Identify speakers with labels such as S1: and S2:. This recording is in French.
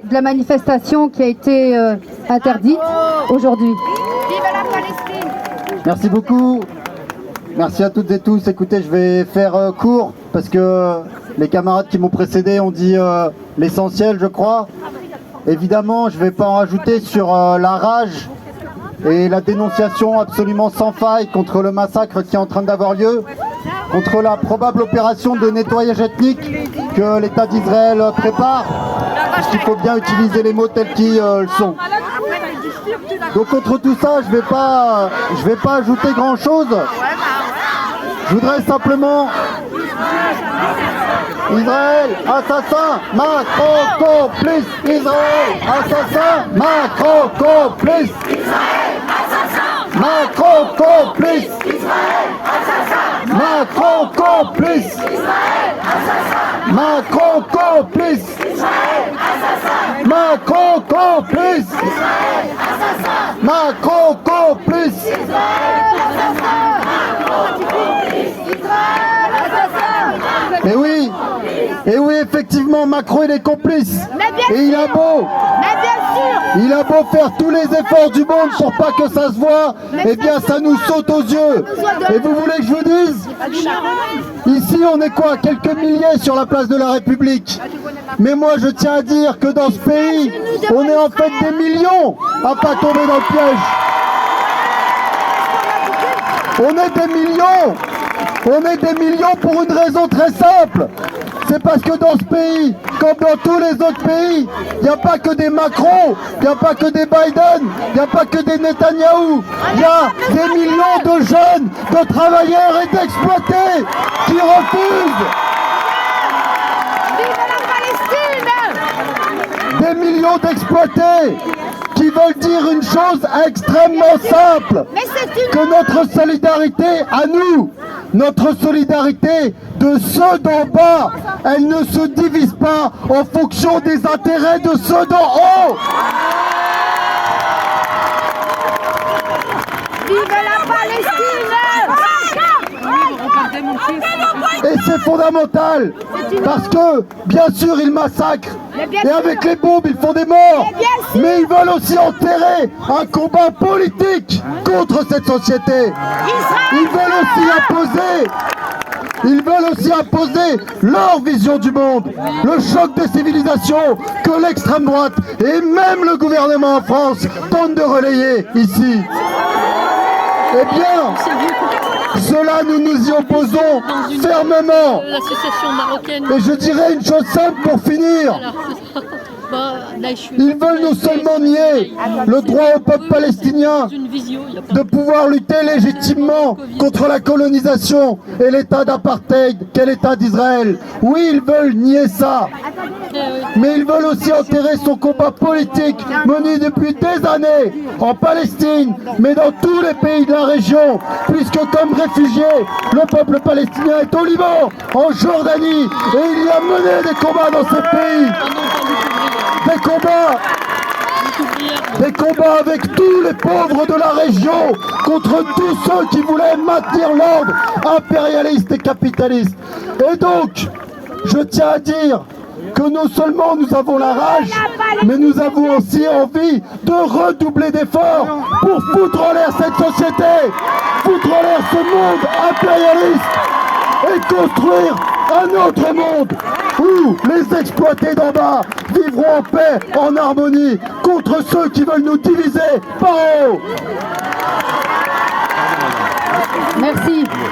S1: de la manifestation qui a été interdite aujourd'hui.
S2: Vive la Palestine!
S3: Merci beaucoup. Merci à toutes et tous. Écoutez, je vais faire court parce que les camarades qui m'ont précédé ont dit l'essentiel, je crois. Évidemment, je ne vais pas en rajouter sur la rage et la dénonciation absolument sans faille contre le massacre qui est en train d'avoir lieu, contre la probable opération de nettoyage ethnique que l'État d'Israël prépare. Parce qu'il faut bien utiliser les mots tels qu'ils sont. Donc contre tout ça, je vais pas ajouter grand-chose. Je voudrais simplement... Israël, assassin, Macron, complice. Israël, assassin, Macron, complice. Macron, complice. Macron, complice. Macron, complice. Macron, complice. Macron, complice. Et oui, effectivement, Macron il est complice. Et il a beau faire tous les efforts du monde pour pas que ça se voit, eh bien ça nous saute aux yeux. Et vous voulez que je vous dise? Ici on est quoi? Quelques milliers sur la place de la République. Mais moi je tiens à dire que dans ce pays, on est en fait des millions à pas tomber dans le piège. On est des millions. On est des millions pour une raison très simple. C'est parce que dans ce pays, comme dans tous les autres pays, il n'y a pas que des Macron, il n'y a pas que des Biden, il n'y a pas que des Netanyahou. Il y a des millions de jeunes, de travailleurs et d'exploités qui refusent.
S2: Vive la Palestine!
S3: Des millions d'exploités qui veulent dire une chose extrêmement simple, que notre solidarité à nous, notre solidarité de ceux d'en bas, elle ne se divise pas en fonction des intérêts de ceux d'en haut.
S2: Vive la Palestine!
S3: Et c'est fondamental, parce que, bien sûr, ils massacrent, et avec les bombes, ils font des morts, mais ils veulent aussi enterrer un combat politique contre cette société. Ils veulent aussi imposer leur vision du monde, le choc des civilisations que l'extrême droite et même le gouvernement en France tentent de relayer ici. Eh bien, cela, nous nous y opposons fermement. Et je dirais une chose simple pour finir. Ils veulent non seulement nier le droit au peuple palestinien de pouvoir lutter légitimement contre la colonisation et l'état d'apartheid qu'est l'état d'Israël. Oui, ils veulent nier ça. Mais ils veulent aussi enterrer son combat politique mené depuis des années en Palestine, mais dans tous les pays de la région, puisque comme réfugié, le peuple palestinien est au Liban, en Jordanie, et il y a mené des combats dans ce pays. Des combats avec tous les pauvres de la région, contre tous ceux qui voulaient maintenir l'ordre impérialiste et capitaliste. Et donc, je tiens à dire que non seulement nous avons la rage, mais nous avons aussi envie de redoubler d'efforts pour foutre en l'air cette société, foutre en l'air ce monde impérialiste et construire un autre monde où les exploités d'en bas vivront en paix, en harmonie, contre ceux qui veulent nous diviser par en haut.